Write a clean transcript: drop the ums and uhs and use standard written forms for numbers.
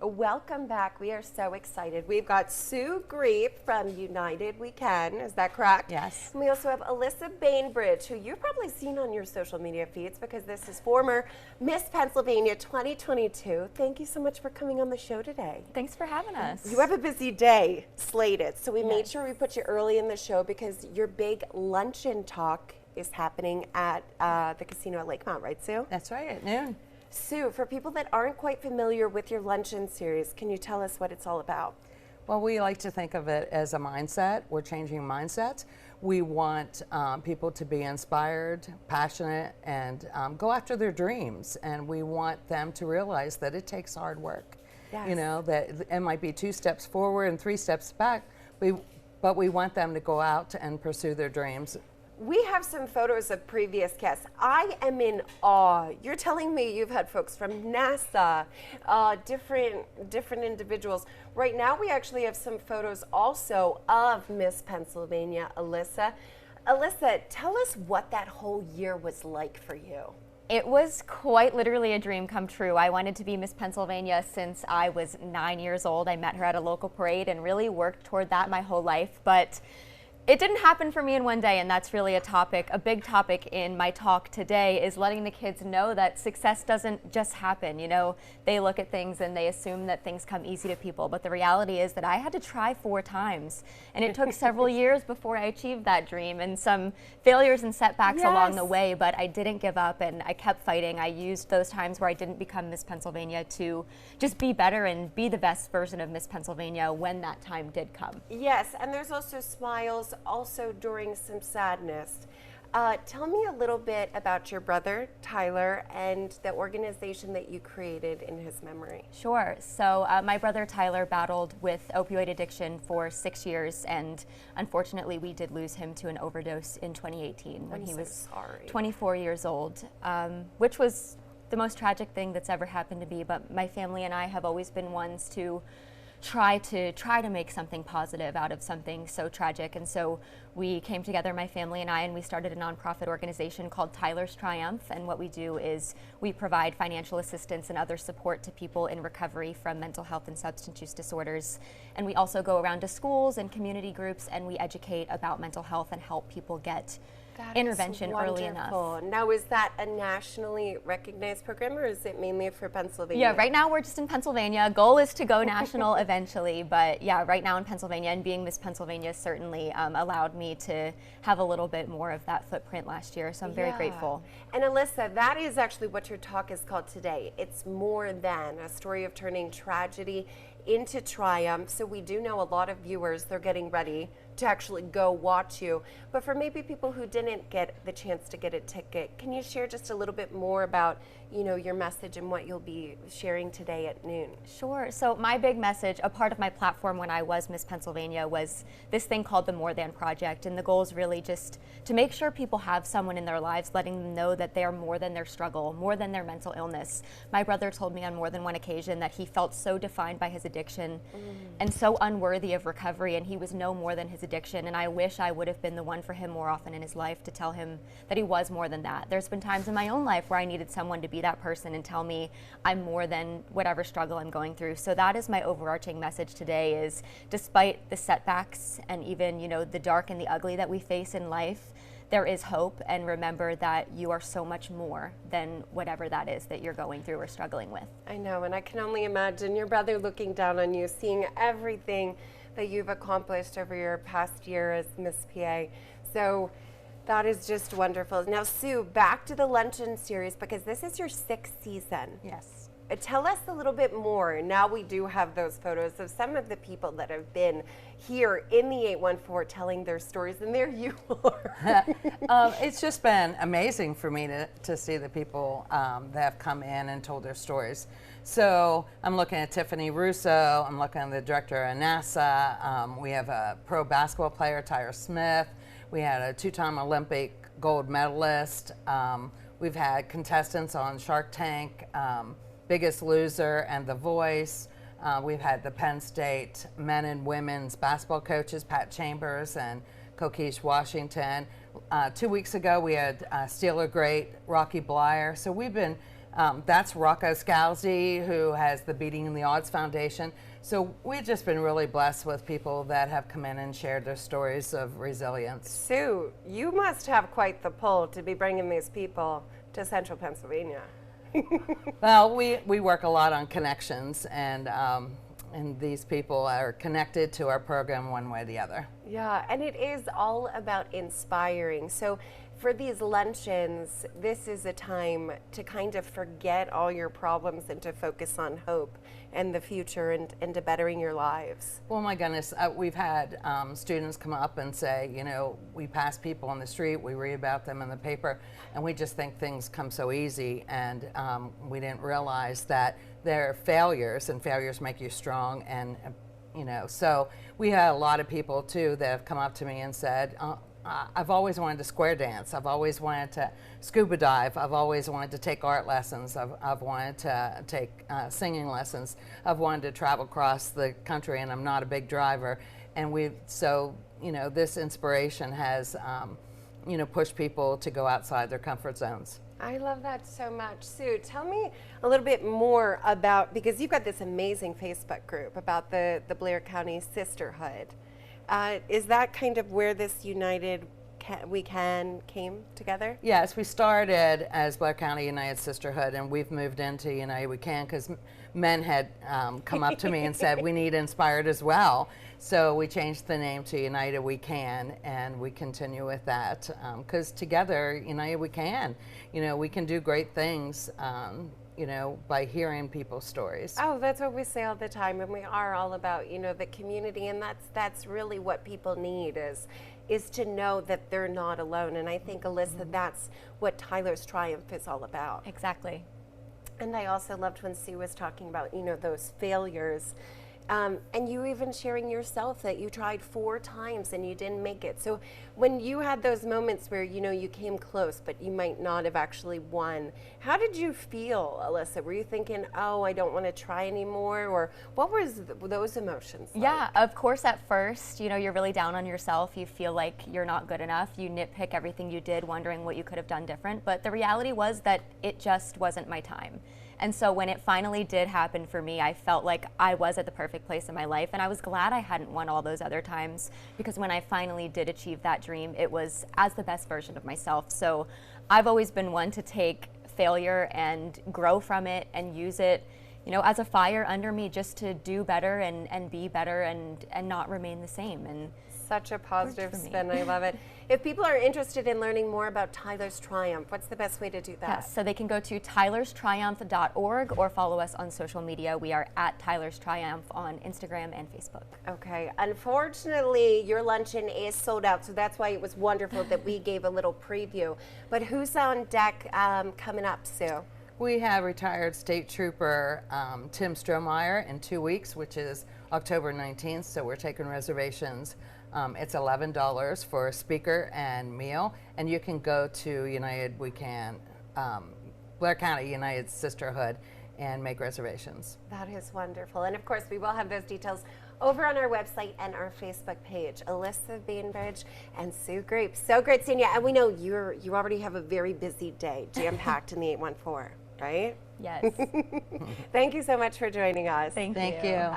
Welcome back. We are so excited. We've got Sue Grief from United We Can. Is that correct? Yes. And we also have Alyssa Bainbridge, who you've probably seen on your social media feeds because this is former Miss Pennsylvania 2022. Thank you so much for coming on the show today. Thanks for having us. You have a busy day slated, so we made sure we put you early in the show because your big luncheon talk is happening at the casino at Lakemont, right, Sue? That's right, at noon. Sue, for people that aren't quite familiar with your Luncheon Series, can you tell us what it's all about? Well, we like to think of it as a mindset. We're changing mindsets. We want people to be inspired, passionate, and go after their dreams. And we want them to realize that it takes hard work. Yes. You know, that it might be 2 steps forward and 3 steps back, but we want them to go out and pursue their dreams. We have some photos of previous guests. I am in awe. You're telling me you've had folks from NASA, different individuals. Right now we actually have some photos also of Miss Pennsylvania, Alyssa. Alyssa, tell us what that whole year was like for you. It was quite literally a dream come true. I wanted to be Miss Pennsylvania since I was 9 years old. I met her at a local parade and really worked toward that my whole life. But it didn't happen for me in one day, and that's really a big topic in my talk today is letting the kids know that success doesn't just happen. You know, they look at things and they assume that things come easy to people, but the reality is that I had to try 4 times, and it took several years before I achieved that dream and some failures and setbacks along the way, but I didn't give up and I kept fighting. I used those times where I didn't become Miss Pennsylvania to just be better and be the best version of Miss Pennsylvania when that time did come. Yes, and there's also smiles also during some sadness. Tell me a little bit about your brother, Tyler, and the organization that you created in his memory. Sure. So my brother Tyler battled with opioid addiction for 6 years, and unfortunately we did lose him to an overdose in 2018 when he was 24 years old, which was the most tragic thing that's ever happened to me. But my family and I have always been ones to try to make something positive out of something so tragic, and so we came together, my family and I, and we started a nonprofit organization called Tyler's Triumph. And what we do is we provide financial assistance and other support to people in recovery from mental health and substance use disorders. And we also go around to schools and community groups and we educate about mental health and help people get intervention early enough. Now, is that a nationally recognized program, or is it mainly for Pennsylvania? Yeah, right now we're just in Pennsylvania. Goal is to go national eventually, but yeah, right now in Pennsylvania, and being Miss Pennsylvania certainly allowed me to have a little bit more of that footprint last year, so I'm very grateful. And Alyssa, that is actually what your talk is called today. It's more than a story of turning tragedy into triumph. So we do know a lot of viewers, they're getting ready to actually go watch you. But for maybe people who didn't get the chance to get a ticket, can you share just a little bit more about, you know, your message and what you'll be sharing today at noon? Sure. So my big message, a part of my platform when I was Miss Pennsylvania, was this thing called the More Than Project. And the goal is really just to make sure people have someone in their lives letting them know that they are more than their struggle, more than their mental illness. My brother told me on more than one occasion that he felt so defined by his addiction and so unworthy of recovery, and he was no more than his addiction. And I wish I would have been the one for him more often in his life to tell him that he was more than that. There's been times in my own life where I needed someone to be that person and tell me I'm more than whatever struggle I'm going through. So that is my overarching message today, is despite the setbacks and even, you know, the dark and the ugly that we face in life, there is hope, and remember that you are so much more than whatever that is that you're going through or struggling with. I know, and I can only imagine your brother looking down on you, seeing everything that you've accomplished over your past year as Miss PA. So that is just wonderful. Now, Sue, back to the Luncheon Series, because this is your 6th season. Yes. Tell us a little bit more. Now we do have those photos of some of the people that have been here in the 814 telling their stories, and there you are. It's just been amazing for me to see the people that have come in and told their stories. So I'm looking at Tiffany Russo, I'm looking at the director of NASA, we have a pro basketball player, Tyra Smith, we had a 2-time Olympic gold medalist, we've had contestants on Shark Tank, Biggest Loser and The Voice. We've had the Penn State men and women's basketball coaches, Pat Chambers and Kokesh Washington. 2 weeks ago, we had Steeler great Rocky Blyer. So we've been That's Rocco Scalzi, who has the Beating the Odds Foundation. So we've just been really blessed with people that have come in and shared their stories of resilience. Sue, you must have quite the pull to be bringing these people to Central Pennsylvania. Well, we work a lot on connections, and these people are connected to our program one way or the other. Yeah, and it is all about inspiring. So for these luncheons, this is a time to kind of forget all your problems and to focus on hope and the future and to bettering your lives. Well, my goodness, we've had students come up and say, you know, we pass people on the street, we read about them in the paper, and we just think things come so easy, and we didn't realize that they're failures, and failures make you strong, and you know, so we had a lot of people too that have come up to me and said, I've always wanted to square dance. I've always wanted to scuba dive. I've always wanted to take art lessons. I've wanted to take singing lessons. I've wanted to travel across the country, and I'm not a big driver. And so, you know, this inspiration has, you know, pushed people to go outside their comfort zones. I love that so much. Sue, tell me a little bit more about, because you've got this amazing Facebook group about the Blair County Sisterhood. Is that kind of where this United We Can came together? Yes, we started as Blair County United Sisterhood, and we've moved into United We Can because men had come up to me and said, we need Inspired as well. So we changed the name to United We Can, and we continue with that because together, United We Can, you know, we can do great things. You know, by hearing people's stories. Oh, that's what we say all the time, and we are all about, you know, the community, and that's really what people need is to know that they're not alone. And I think, Alyssa, that's what Tyler's Triumph is all about. Exactly. And I also loved when Sue was talking about, you know, those failures. And you even sharing yourself that you tried 4 times and you didn't make it. So when you had those moments where, you know, you came close, but you might not have actually won, how did you feel, Alyssa? Were you thinking, oh, I don't want to try anymore? Or what was those emotions like? Yeah, of course, at first, you know, you're really down on yourself. You feel like you're not good enough. You nitpick everything you did, wondering what you could have done different. But the reality was that it just wasn't my time. And so when it finally did happen for me, I felt like I was at the perfect place in my life, and I was glad I hadn't won all those other times, because when I finally did achieve that dream, it was as the best version of myself. So I've always been one to take failure and grow from it and use it, you know, as a fire under me, just to do better and be better and not remain the same. And such a positive spin. I love it. If people are interested in learning more about Tyler's Triumph, what's the best way to do that? Yes, so they can go to tylerstriumph.org or follow us on social media. We are at Tyler's Triumph on Instagram and Facebook. Okay. Unfortunately, your luncheon is sold out, so that's why it was wonderful that we gave a little preview. But who's on deck coming up, Sue? We have retired State Trooper Tim Strohmeyer in 2 weeks, which is October 19th, so we're taking reservations. It's $11 for a speaker and meal, and you can go to United We Can, Blair County United Sisterhood, and make reservations. That is wonderful. And of course, we will have those details over on our website and our Facebook page. Alyssa Bainbridge and Sue Grape. So great seeing you. And we know you already have a very busy day, jam-packed in the 814, right? Yes. Thank you so much for joining us. Thank you.